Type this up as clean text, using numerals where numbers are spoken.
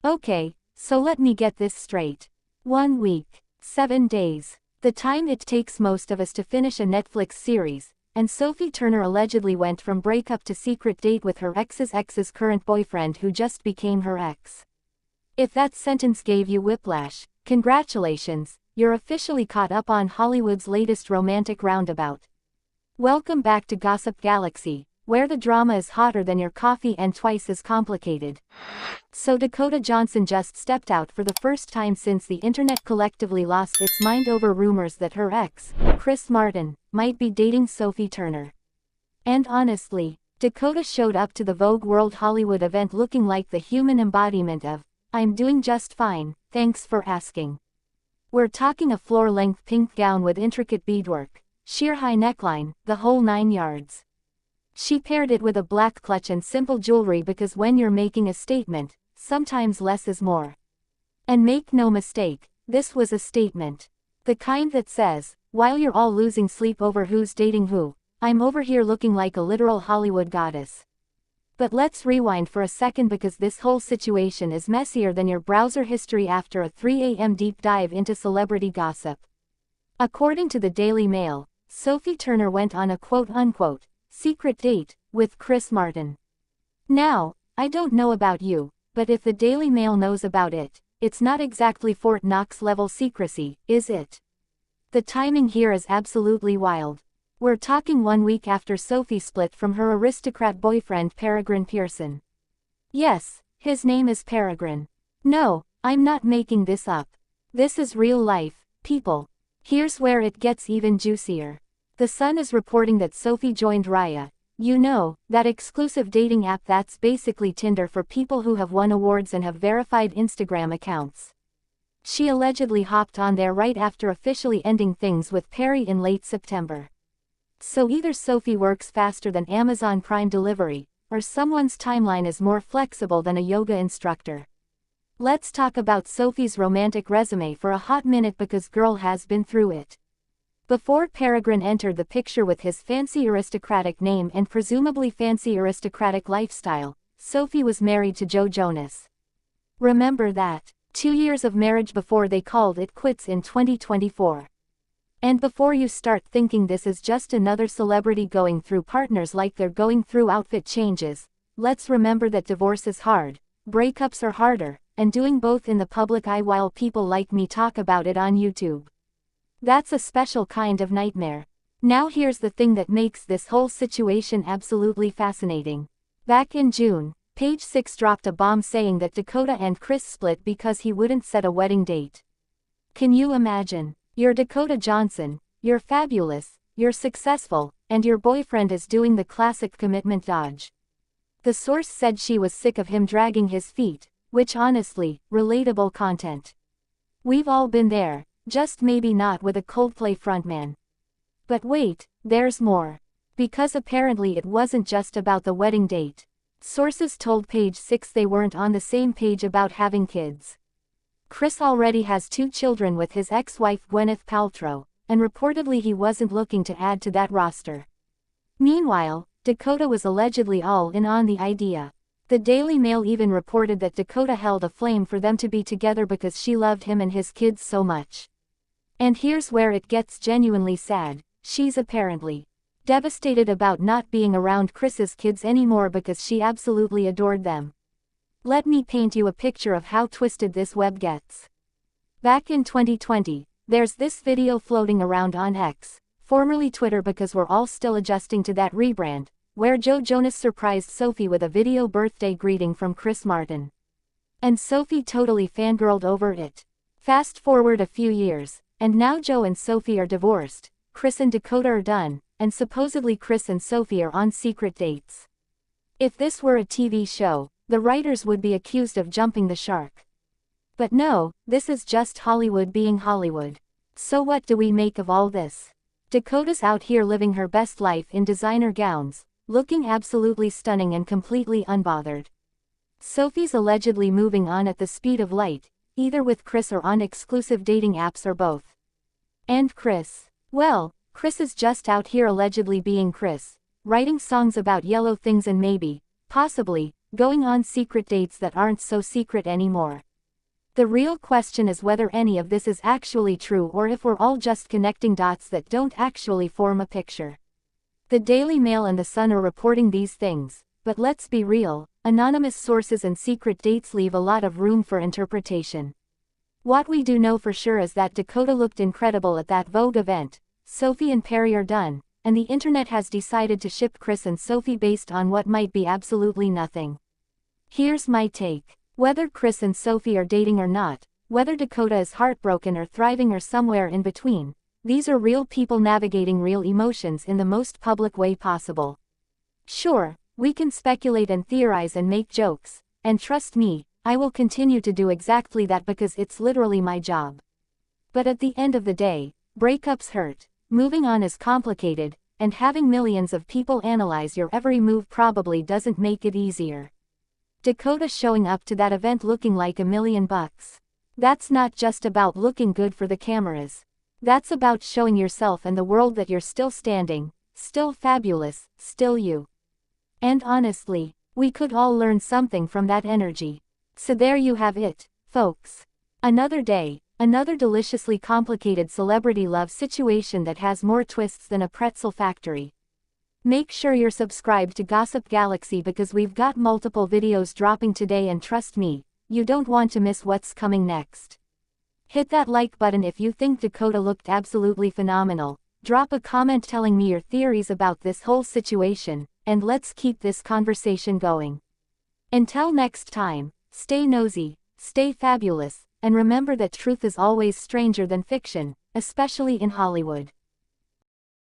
Okay, so let me get this straight. 1 week, 7 days. The time it takes most of us to finish a Netflix series, and Sophie Turner allegedly went from breakup to secret date with her ex's current boyfriend who just became her ex. If that sentence gave you whiplash, congratulations, you're officially caught up on Hollywood's latest romantic roundabout. Welcome back to Gossip Galaxy, where the drama is hotter than your coffee and twice as complicated. So Dakota Johnson just stepped out for the first time since the internet collectively lost its mind over rumors that her ex, Chris Martin, might be dating Sophie Turner. And honestly, Dakota showed up to the Vogue World Hollywood event looking like the human embodiment of, "I'm doing just fine, thanks for asking." We're talking a floor-length pink gown with intricate beadwork, sheer high neckline, the whole 9 yards. She paired it with a black clutch and simple jewelry because when you're making a statement, sometimes less is more. And make no mistake, this was a statement. The kind that says, while you're all losing sleep over who's dating who, I'm over here looking like a literal Hollywood goddess. But let's rewind for a second because this whole situation is messier than your browser history after a 3 a.m. deep dive into celebrity gossip. According to the Daily Mail, Sophie Turner went on a quote-unquote secret date with Chris Martin. Now, I don't know about you, but if the Daily Mail knows about it, it's not exactly Fort Knox level secrecy, is it? The timing here is absolutely wild. We're talking 1 week after Sophie split from her aristocrat boyfriend Peregrine Pearson. Yes, his name is Peregrine. No, I'm not making this up. This is real life, people. Here's where it gets even juicier. The Sun is reporting that Sophie joined Raya, you know, that exclusive dating app that's basically Tinder for people who have won awards and have verified Instagram accounts. She allegedly hopped on there right after officially ending things with Perry in late September. So either Sophie works faster than Amazon Prime delivery, or someone's timeline is more flexible than a yoga instructor. Let's talk about Sophie's romantic resume for a hot minute because girl has been through it. Before Peregrine entered the picture with his fancy aristocratic name and presumably fancy aristocratic lifestyle, Sophie was married to Joe Jonas. Remember that. 2 years of marriage before they called it quits in 2024. And before you start thinking this is just another celebrity going through partners like they're going through outfit changes, let's remember that divorce is hard, breakups are harder, and doing both in the public eye while people like me talk about it on YouTube. That's a special kind of nightmare. Now here's the thing that makes this whole situation absolutely fascinating. Back in June, Page 6 dropped a bomb saying that Dakota and Chris split because he wouldn't set a wedding date. Can you imagine? You're Dakota Johnson, you're fabulous, you're successful, and your boyfriend is doing the classic commitment dodge. The source said she was sick of him dragging his feet, which honestly, relatable content. We've all been there, just maybe not with a Coldplay frontman. But wait, there's more. Because apparently it wasn't just about the wedding date. Sources told Page 6 they weren't on the same page about having kids. Chris already has 2 children with his ex-wife Gwyneth Paltrow, and reportedly he wasn't looking to add to that roster. Meanwhile, Dakota was allegedly all in on the idea. The Daily Mail even reported that Dakota held a flame for them to be together because she loved him and his kids so much. And here's where it gets genuinely sad, she's apparently devastated about not being around Chris's kids anymore because she absolutely adored them. Let me paint you a picture of how twisted this web gets. Back in 2020, there's this video floating around on X, formerly Twitter because we're all still adjusting to that rebrand, where Joe Jonas surprised Sophie with a video birthday greeting from Chris Martin. And Sophie totally fangirled over it. Fast forward a few years, and now Joe and Sophie are divorced, Chris and Dakota are done, and supposedly Chris and Sophie are on secret dates. If this were a TV show, the writers would be accused of jumping the shark. But no, this is just Hollywood being Hollywood. So what do we make of all this? Dakota's out here living her best life in designer gowns, looking absolutely stunning and completely unbothered. Sophie's allegedly moving on at the speed of light, either with Chris or on exclusive dating apps or both. And Chris? Well, Chris is just out here allegedly being Chris, writing songs about yellow things and maybe, possibly, going on secret dates that aren't so secret anymore. The real question is whether any of this is actually true or if we're all just connecting dots that don't actually form a picture. The Daily Mail and The Sun are reporting these things, but let's be real, anonymous sources and secret dates leave a lot of room for interpretation. What we do know for sure is that Dakota looked incredible at that Vogue event, Sophie and Perry are done, and the internet has decided to ship Chris and Sophie based on what might be absolutely nothing. Here's my take. Whether Chris and Sophie are dating or not, whether Dakota is heartbroken or thriving or somewhere in between, these are real people navigating real emotions in the most public way possible. Sure, we can speculate and theorize and make jokes, and trust me, I will continue to do exactly that because it's literally my job. But at the end of the day, breakups hurt, moving on is complicated, and having millions of people analyze your every move probably doesn't make it easier. Dakota showing up to that event looking like $1 million. That's not just about looking good for the cameras. That's about showing yourself and the world that you're still standing, still fabulous, still you. And honestly, we could all learn something from that energy. So there you have it, folks. Another day, another deliciously complicated celebrity love situation that has more twists than a pretzel factory. Make sure you're subscribed to Gossip Galaxy because we've got multiple videos dropping today, and trust me, you don't want to miss what's coming next. Hit that like button if you think Dakota looked absolutely phenomenal, drop a comment telling me your theories about this whole situation, and let's keep this conversation going. Until next time, stay nosy, stay fabulous, and remember that truth is always stranger than fiction, especially in Hollywood.